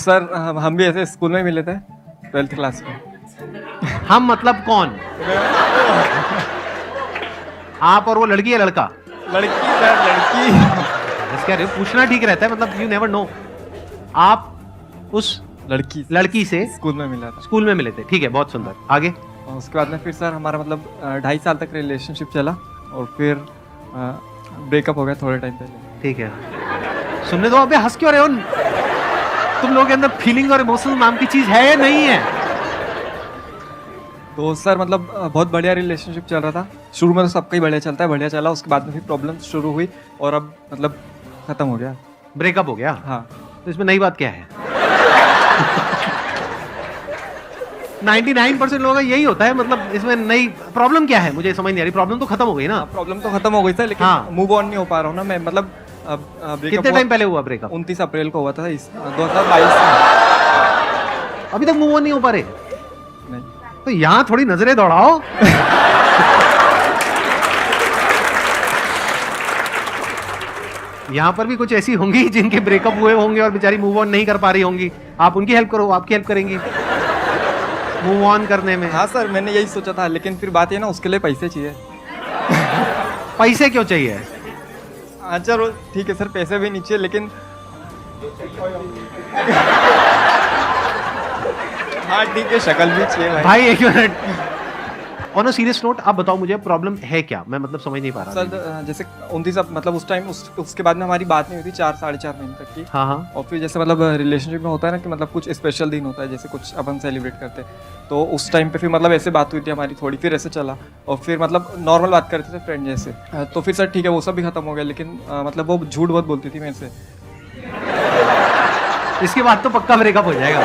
Sir हम भी ऐसे स्कूल में मिले थे 12th क्लास में। हम मतलब कौन? आप और वो लड़की है लड़का? लड़की सर, लड़की। बस कह रहे हो, पूछना ठीक रहता है, मतलब यू नेवर नो। आप उस लड़की से स्कूल में मिला था। स्कूल में मिले थे, ठीक है, बहुत सुंदर। आगे? और उसके बाद में फिर सर हमारा मतलब 2.5 साल तक रिलेशनशिप चला और फिर ब्रेकअप हो गया थोड़े टाइम पहले। ठीक है, सुनने दो। अबे हंस क्यों रहे हो? तुम लोगों के अंदर फीलिंग और इमोशन नाम की चीज है या नहीं है? तो सर मतलब बहुत बढ़िया रिलेशनशिप चल रहा था। शुरू में तो सबका ही बढ़िया चलता है, बढ़िया चला। उसके बाद में फिर प्रॉब्लम शुरू हुई और अब मतलब खत्म हो गया। ब्रेकअप हो गया? हाँ। तो इसमें नई बात क्या है? 99% लोगों का यही होता है, मतलब इसमें नई प्रॉब्लम क्या है? मुझे समझ नहीं आ रही। प्रॉब्लम तो खत्म हो गई ना? प्रॉब्लम तो खत्म हो गई सर, लेकिन हाँ। मूव ऑन नहीं हो पा रहा हूँ ना मैं। मतलब कितने टाइम पहले हुआ ब्रेकअप? 29 अप्रैल को हुआ था 2022 में। अभी तक मूव ऑन नहीं हो पा रहे? नहीं। तो यहां थोड़ी नजरें दौड़ाओ। यहां पर भी कुछ ऐसी होंगी जिनके ब्रेकअप हुए होंगे और बेचारी मूव ऑन नहीं कर पा रही होंगी। आप उनकी हेल्प करो, आपकी हेल्प करेंगी मूव ऑन करने में। हाँ सर, मैंने यही सोचा था, लेकिन फिर बात ये ना, उसके लिए पैसे चाहिए। पैसे क्यों चाहिए? हाँ चलो ठीक है सर, पैसे भी नहीं चाहिए, लेकिन हाँ ठीक है, शक्ल भी चाहिए भाई। एक minute, on a serious note, आप बताओ मुझे प्रॉब्लम है क्या? मैं मतलब समझ नहीं पा रहा सर। जैसे 29 मतलब उस टाइम उसके बाद में हमारी बात नहीं हुई थी 4-4.5 महीने तक की। हाँ हाँ। और फिर जैसे मतलब रिलेशनशिप में होता है ना कि मतलब कुछ स्पेशल दिन होता है, जैसे कुछ अपन सेलिब्रेट करते हैं, तो उस टाइम पे फिर मतलब ऐसे बात हुई थी हमारी थोड़ी, फिर ऐसे चला और फिर मतलब नॉर्मल बात करते थे फ्रेंड जैसे। तो फिर सर ठीक है, वो सब भी खत्म हो गया, लेकिन मतलब वो झूठ बहुत बोलती थी मेरे से। इसके बाद तो पक्का ब्रेकअप हो जाएगा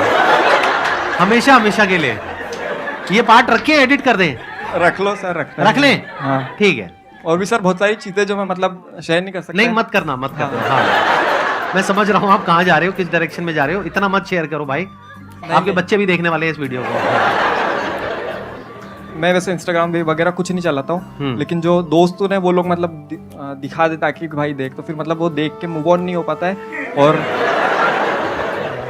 हमेशा हमेशा के लिए। ये पार्ट रख के एडिट कर दें? रख लो सर, रख लें? हाँ ठीक है। और भी सर बहुत सारी चीजें जो मैं मतलब शेयर नहीं कर सकता। नहीं, मत करना, मत करना। हाँ, मैं समझ रहा हूँ आप कहाँ जा रहे हो, किस डायरेक्शन में जा रहे हो। इतना मत शेयर करो भाई, आपके बच्चे भी देखने वाले हैं इस वीडियो को। मैं वैसे इंस्टाग्राम भी वगैरह कुछ नहीं चलाता हूँ, लेकिन जो दोस्तों ने वो लोग मतलब दिखा देता कि भाई देख, तो फिर मतलब वो देख के मूव ऑन नहीं हो पाता है। और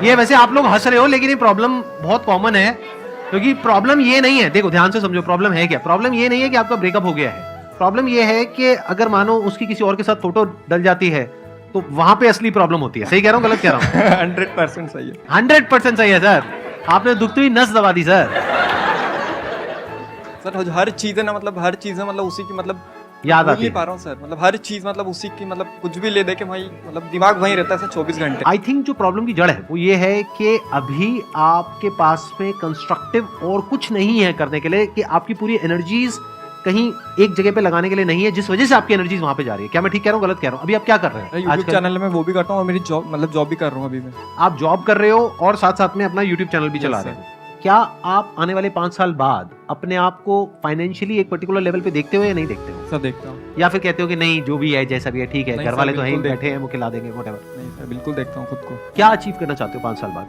ये वैसे आप लोग हंस रहे हो, लेकिन ये प्रॉब्लम बहुत कॉमन है। क्योंकि प्रॉब्लम ये नहीं है, देखो ध्यान से समझो, प्रॉब्लम है क्या? प्रॉब्लम ये नहीं है कि आपका ब्रेकअप हो गया है। प्रॉब्लम ये है कि अगर मानो उसकी किसी और के साथ फोटो डल जाती है तो वहां पे असली प्रॉब्लम होती है। सही कह रहा हूँ, गलत कह रहा हूँ? 100% सही है। 100% सही है सर। आपने दुखती हुई नस दबा दी सर। सर हर चीज है ना, मतलब हर चीज है, मतलब उसी की मतलब याद आती नहीं है। पा रहा हूँ सर। मतलब हर चीज मतलब उसी की, मतलब कुछ भी ले दे के भाई मतलब दिमाग वहीं रहता है सर 24 घंटे। आई थिंक जो प्रॉब्लम की जड़ है वो ये है कि अभी आपके पास में कंस्ट्रक्टिव और कुछ नहीं है करने के लिए, कि आपकी पूरी एनर्जीज कहीं एक जगह पे लगाने के लिए नहीं है, जिस वजह से आपकी एनर्जीज वहां पे जा रही है। क्या मैं ठीक कह रहा हूँ, गलत कह रहा हूँ? अभी आप क्या कर रहे हैं? यूट्यूब चैनल में वो भी करता हूँ और मेरी जॉब मतलब जॉब भी कर रहा हूँ अभी मैं। आप जॉब कर रहे हो और साथ साथ में अपना यूट्यूब चैनल भी चला रहे हो। क्या आप आने वाले 5 साल बाद अपने आप को फाइनेंशियली एक पर्टिकुलर लेवल पे देखते हो या नहीं देखते हो? सर देखता हूँ। या फिर कहते हो कि नहीं, जो भी है जैसा भी है ठीक है, नहीं घर सर, वाले तो यहीं बिल्कुल बैठे हैं, वो खिला देंगे, व्हाटएवर? नहीं सर, बिल्कुल देखता हूँ खुद को। क्या अचीव करना चाहते हो 5 साल बाद?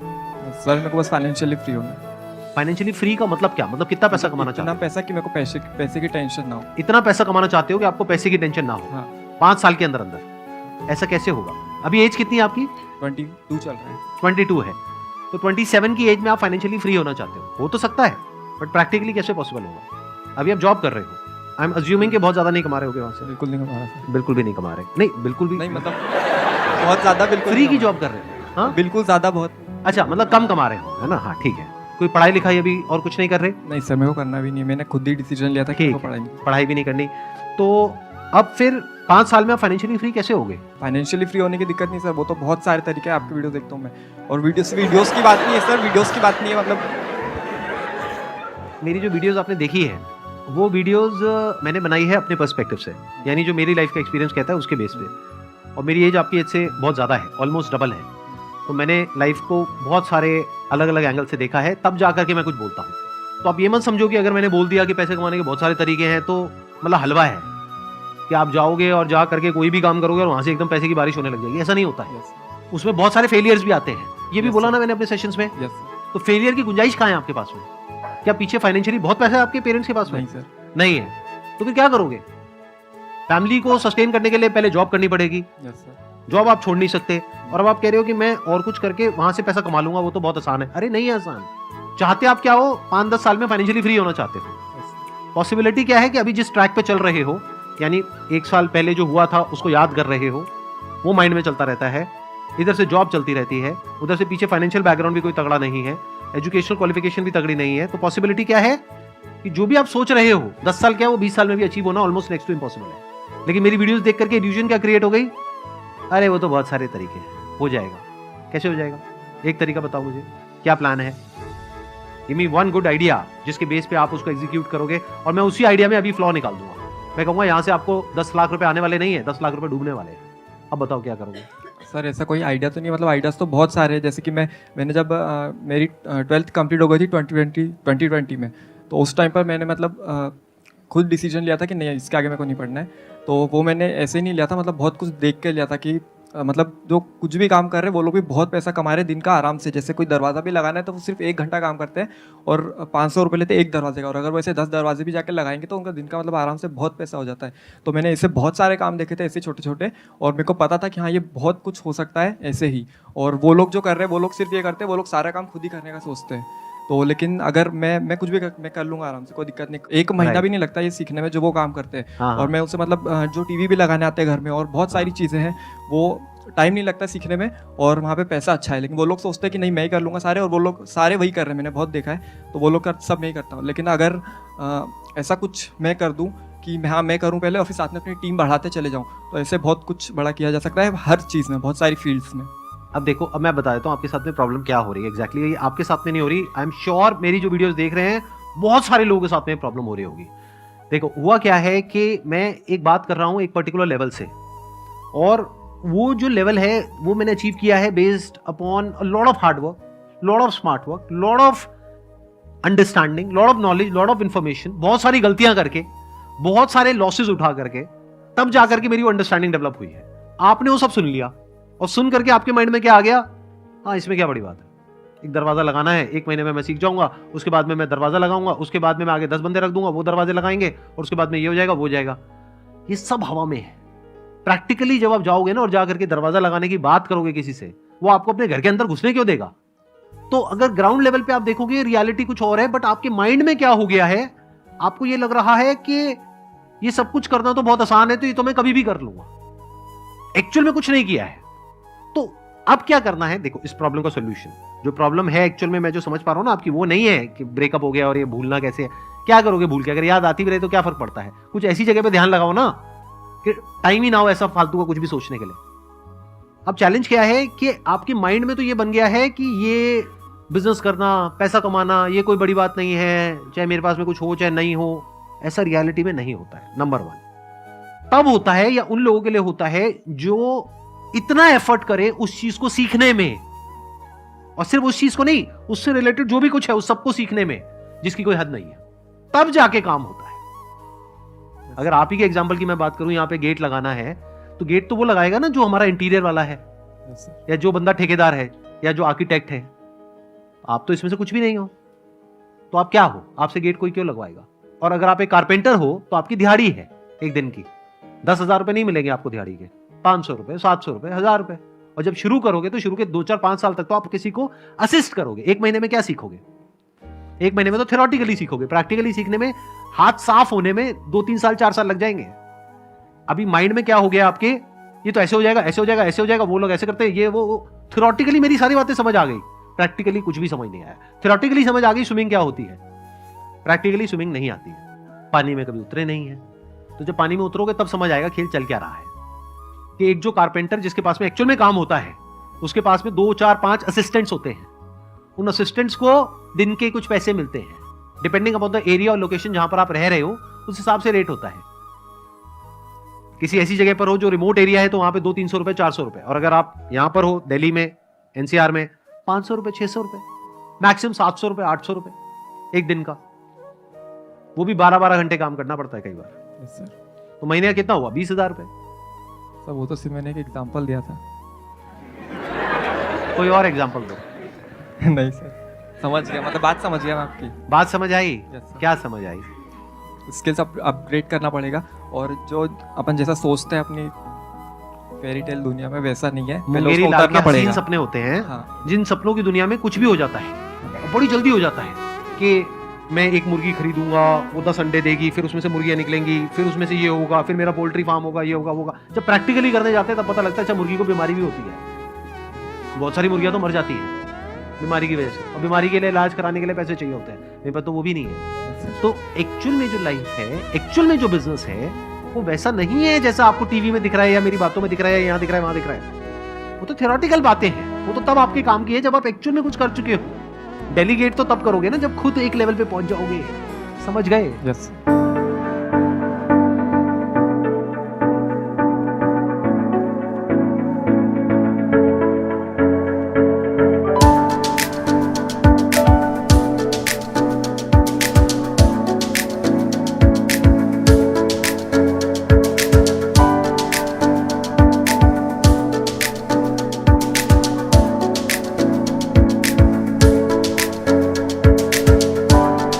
सर मेरे को बस फाइनेंशियली फ्री होना है। फाइनेंशियली फ्री का मतलब क्या? मतलब कितना पैसा कमाना चाहते इतना हो? पैसा कि मेरे को पैसे की टेंशन ना हो। इतना पैसा कमाना चाहते हो कि आपको पैसे की टेंशन ना हो? हाँ। 5 साल के अंदर अंदर ऐसा कैसे होगा? अभी एज कितनी है आपकी? 22 चल रहा है। 22 है, तो 27 की एज में आप फाइनेंशियली फ्री होना चाहते हो तो सकता है, बट प्रैक्टिकली कैसे पॉसिबल होगा? अभी आप जॉब कर रहे हो, आई एम अज्यूमिंग कि बहुत ज्यादा नहीं कमा रहे होगे वहां से। बिल्कुल नहीं कमा रहा सर। बिल्कुल भी नहीं कमा रहे? नहीं, बिल्कुल भी नहीं, मतलब बहुत ज्यादा बिल्कुल फ्री नहीं की कमा जॉब कर रहे हो? हाँ, बिल्कुल ज्यादा बहुत। अच्छा, मतलब कम कमा रहे हो, है ना? हाँ ठीक है। कोई पढ़ाई लिखाई अभी और कुछ नहीं कर रहे? नहीं सर, मेरे को करना भी नहीं है। मैंने खुद ही डिसीजन लिया था कि मेरे को पढ़ाई भी नहीं करनी। तो अब फिर 5 साल में आप फाइनेंशियली फ्री कैसे होगे? फाइनेंशियली फ्री होने की दिक्कत नहीं सर, वो तो बहुत सारे तरीके हैं। आपके वीडियो देखता हूँ मैं, और वीडियोस की बात नहीं है सर, वीडियोस की बात नहीं है। मतलब मेरी जो वीडियोस आपने देखी है वो वीडियोस मैंने बनाई है अपने पर्सपेक्टिव से, यानी जो मेरी लाइफ का एक्सपीरियंस कहता है उसके बेस पे। और मेरी एज आपकी एज से बहुत ज़्यादा है, ऑलमोस्ट डबल है। तो मैंने लाइफ को बहुत सारे अलग अलग एंगल से देखा है, तब जा करके मैं कुछ बोलता हूँ। तो आप ये मत समझो कि अगर मैंने बोल दिया कि पैसे कमाने के बहुत सारे तरीके हैं तो मतलब हलवा है कि आप जाओगे और जा करके कोई भी काम करोगे और वहाँ से एकदम पैसे की बारिश होने लग जाएगी। ऐसा नहीं होता है। उसमें बहुत सारे फेलियर्स भी आते हैं, ये भी बोला ना मैंने अपने सेशंस में। तो फेलियर की गुंजाइश कहाँ है आपके पास में? क्या पीछे फाइनेंशियली बहुत पैसा है आपके पेरेंट्स के पास में? नहीं सर। नहीं है तो फिर क्या करोगे? फैमिली को सस्टेन करने के लिए पहले जॉब करनी पड़ेगी, जॉब आप छोड़ नहीं सकते, और अब आप कह रहे हो कि मैं और कुछ करके वहां से पैसा कमा लूंगा, वो तो बहुत आसान है। अरे नहीं है आसान। चाहते आप क्या हो? 5-10 साल में फाइनेंशियली फ्री होना चाहते हो। पॉसिबिलिटी क्या है कि अभी जिस ट्रैक पे चल रहे हो, यानी 1 साल पहले जो हुआ था उसको याद कर रहे हो, वो माइंड में चलता रहता है, इधर से जॉब चलती रहती है, उधर से पीछे फाइनेंशियल बैकग्राउंड भी कोई तगड़ा नहीं है, एजुकेशनल क्वालिफिकेशन भी तगड़ी नहीं है, तो पॉसिबिलिटी क्या है कि जो भी आप सोच रहे हो 10 साल क्या वो 20 साल में भी अचीव होना ऑलमोस्ट नेक्स्ट टू इम्पॉसिबल है। लेकिन मेरी वीडियोस देख करके इल्यूजन क्या क्रिएट हो गई, अरे वो तो बहुत सारे तरीके हैं, हो जाएगा। कैसे हो जाएगा? एक तरीका बताओ मुझे, क्या प्लान है? Give me one good idea जिसके बेस पे आप उसको एग्जीक्यूट करोगे, और मैं उसी आइडिया में अभी फ्लॉ निकाल दूंगा। मैं कहूंगा यहाँ से आपको 10 लाख रुपए आने वाले नहीं है, 10 लाख रुपए डूबने वाले हैं। अब बताओ क्या करोगे? सर ऐसा कोई आइडिया तो नहीं, मतलब आइडियाज़ तो बहुत सारे हैं। जैसे कि मैंने जब मेरी 12th कंप्लीट हो गई थी 2020 में, तो उस टाइम पर मैंने मतलब खुद डिसीजन लिया था कि नहीं इसके आगे मेरे को नहीं पढ़ना है। तो वो मैंने ऐसे ही नहीं लिया था, मतलब बहुत कुछ देख के लिया था कि मतलब जो कुछ भी काम कर रहे हैं वो लोग भी बहुत पैसा कमा रहे हैं दिन का आराम से। जैसे कोई दरवाज़ा भी लगाना है तो वो सिर्फ 1 घंटा काम करते हैं और 500 रुपये लेते हैं एक दरवाजे का, और अगर वैसे 10 दरवाजे भी जाकर लगाएंगे तो उनका दिन का मतलब आराम से बहुत पैसा हो जाता है। तो मैंने ऐसे बहुत सारे काम देखे थे ऐसे छोटे छोटे, और मेरे को पता था कि हाँ ये बहुत कुछ हो सकता है ऐसे ही। और वो लोग जो कर रहे हैं वो लोग सिर्फ ये करते हैं, वो लोग सारा काम खुद ही करने का सोचते हैं। तो लेकिन अगर मैं कुछ भी मैं कर लूँगा आराम से, कोई दिक्कत नहीं। 1 महीना भी नहीं लगता ये सीखने में जो वो काम करते हैं। हाँ, और मैं उनसे मतलब जो टीवी भी लगाने आते हैं घर में और बहुत सारी चीज़ें हैं, वो टाइम नहीं लगता सीखने में और वहाँ पे पैसा अच्छा है। लेकिन वो लोग सोचते हैं कि नहीं मैं ही कर लूँगा सारे, और वो लोग सारे वही कर रहे हैं, मैंने बहुत देखा है। तो वो लोग सब मैं ही करता हूँ। लेकिन अगर ऐसा कुछ मैं कर दूँ कि हाँ मैं करूँ पहले और फिर साथ में अपनी टीम बढ़ाते चले जाऊँ, तो ऐसे बहुत कुछ बड़ा किया जा सकता है हर चीज़ में, बहुत सारी फील्ड्स में। अब देखो, अब मैं बता देता हूँ आपके साथ में प्रॉब्लम क्या हो रही है एग्जैक्टली। ये आपके साथ में नहीं हो रही, आई एम श्योर मेरी जो वीडियोस देख रहे हैं बहुत सारे लोगों के साथ में प्रॉब्लम हो रही होगी। देखो हुआ क्या है कि मैं एक बात कर रहा हूँ एक पर्टिकुलर लेवल से, और वो जो लेवल है वो मैंने अचीव किया है based upon a lot of hard work, lot of smart work, lot of understanding, lot of knowledge, lot of information, बहुत सारी गलतियां करके, बहुत सारे लॉसेज उठा करके, तब जाकर के मेरी वो अंडरस्टैंडिंग डेवलप हुई है। आपने वो सब सुन लिया और सुन करके आपके माइंड में क्या आ गया, हाँ इसमें क्या बड़ी बात है, एक दरवाजा लगाना है, 1 महीने में मैं सीख जाऊंगा, उसके बाद में मैं दरवाजा लगाऊंगा, उसके बाद में मैं आगे 10 बंदे रख दूंगा, वो दरवाजे लगाएंगे, और उसके बाद में ये हो जाएगा वो हो जाएगा। ये सब हवा में है। प्रैक्टिकली जब आप जाओगे ना और जाकर के दरवाजा लगाने की बात करोगे किसी से, वो आपको अपने घर के अंदर घुसने क्यों देगा? तो अगर ग्राउंड लेवल पे आप देखोगे रियलिटी कुछ और है, बट आपके माइंड में क्या हो गया है, आपको ये लग रहा है कि ये सब कुछ करना तो बहुत आसान है, तो ये तो मैं कभी भी कर लूंगा। एक्चुअल में कुछ नहीं किया है। तो अब क्या करना है? देखो इस प्रॉब्लम का सोल्यूशन, जो प्रॉब्लम है एक्चुअल में मैं जो समझ पा रहा हूं ना आपकी, वो नहीं है कि ब्रेकअप हो गया और ये भूलना कैसे है। क्या करोगे भूल के? अगर याद आती भी रहे तो क्या फर्क पड़ता है? कुछ ऐसी जगह पे ध्यान लगाओ ना कि टाइम ही ना हो ऐसा फालतू का कुछ भी सोचने के लिए। अब चैलेंज क्या है कि आपके माइंड में तो ये बन गया है कि ये बिजनेस करना, पैसा कमाना, ये कोई बड़ी बात नहीं है, चाहे मेरे पास में कुछ हो चाहे नहीं हो। ऐसा रियलिटी में नहीं होता है। नंबर 1 तब होता है, या उन लोगों के लिए होता है जो इतना एफर्ट करे उस चीज को सीखने में, और सिर्फ उस चीज को नहीं, उससे रिलेटेड जो भी कुछ है उस सबको सीखने में, जिसकी कोई हद नहीं है, तब जाके काम होता है। अगर आप ही के एग्जांपल की मैं बात करूं, यहां पे गेट लगाना है तो गेट तो वो लगाएगा ना जो हमारा इंटीरियर वाला है, या जो बंदा ठेकेदार है, या जो आर्किटेक्ट है। आप तो इसमें से कुछ भी नहीं हो, तो आप क्या हो? आपसे गेट कोई क्यों लगवाएगा? और अगर आप एक कारपेंटर हो तो आपकी दिहाड़ी है एक दिन की, 10,000 रुपए नहीं मिलेंगे आपको दिहाड़ी के, 500 रुपए, 700 रुपए, 1000 रुपए। और जब शुरू करोगे तो शुरू के 2, 4, 5 साल तक तो आप किसी को असिस्ट करोगे। 1 महीने में क्या सीखोगे? 1 महीने में तो थ्योरेटिकली सीखोगे, प्रैक्टिकली सीखने में, हाथ साफ होने में 2, 3 साल, 4 साल लग जाएंगे। अभी माइंड में क्या हो गया आपके, ये तो ऐसे हो जाएगा, ऐसे हो जाएगा, ऐसे हो जाएगा, वो लोग ऐसे करते हैं, ये वो। थ्योरेटिकली मेरी सारी बातें समझ आ गई, प्रैक्टिकली कुछ भी समझ नहीं आया। थ्योरेटिकली समझ आ गई स्विमिंग क्या होती है, प्रैक्टिकली स्विमिंग नहीं आती है। पानी में कभी उतरे नहीं है, तो जब पानी में उतरोगे तब समझ आएगा खेल चल क्या रहा है। कि एक जो कारपेंटर जिसके पास में एक्चुअल में काम होता है, उसके पास में 2, 4, 5 असिस्टेंट्स होते हैं। उन असिस्टेंट्स को दिन के कुछ पैसे मिलते हैं, डिपेंडिंग अपॉन द एरिया और लोकेशन जहां पर आप रह रहे हो, उस हिसाब से रेट होता है। किसी ऐसी जगह पर हो जो रिमोट एरिया है तो वहां पे 200-300 रुपए, 400 रुपए, और अगर आप यहां पर हो दिल्ली में, एनसीआर में, 500 रुपए, 600 रुपए, मैक्सिमम 700 रुपए, 800 रुपए एक दिन का। वो भी 12-12 घंटे काम करना पड़ता है कई बार। तो महीने का कितना हुआ? 20,000 रुपए। सर वो तो सिर्फ मैंने एक एग्जांपल दिया था। कोई और एग्जांपल दो। नहीं सर, समझ गया, मतलब बात समझ गया मैं आपकी। बात समझ आई? Yes, sir. क्या समझ आई? स्किल्स अपग्रेड करना पड़ेगा, और जो अपन जैसा सोचते हैं अपनी फेरी टेल दुनिया में वैसा नहीं है, पहले मुंगेरी उसको लाल के उतारना हसीन पड़ेगा। सपने होते हैं, हाँ जिन सपनों की दुनिया में कुछ भी हो जाता है, बड़ी जल्दी हो जाता है कि मैं एक मुर्गी खरीदूंगा, वो 10 अंडे देगी, फिर उसमें से मुर्गियां निकलेंगी, फिर उसमें से ये होगा, फिर मेरा पोल्ट्री फार्म होगा, ये होगा, वो होगा। जब प्रैक्टिकली करने जाते हैं तब पता लगता है अच्छा मुर्गी को बीमारी भी होती है, बहुत सारी मुर्गियां तो मर जाती हैं बीमारी की वजह से, और बीमारी के लिए इलाज कराने के लिए पैसे चाहिए होते हैं, मेरे पास तो वो भी नहीं है। तो एक्चुअल में जो लाइफ है, एक्चुअल में जो बिजनेस है, वो वैसा नहीं है जैसा आपको टीवी में दिख रहा है या मेरी बातों में दिख रहा है, यहाँ दिख रहा है, वहां दिख रहा है। वो तो थ्योरेटिकल बातें हैं, वो तो तब आपके काम की है जब आप एक्चुअल में कुछ कर चुके हो। डेलीगेट तो तब करोगे ना जब खुद एक लेवल पे पहुंच जाओगे, समझ गए? यस।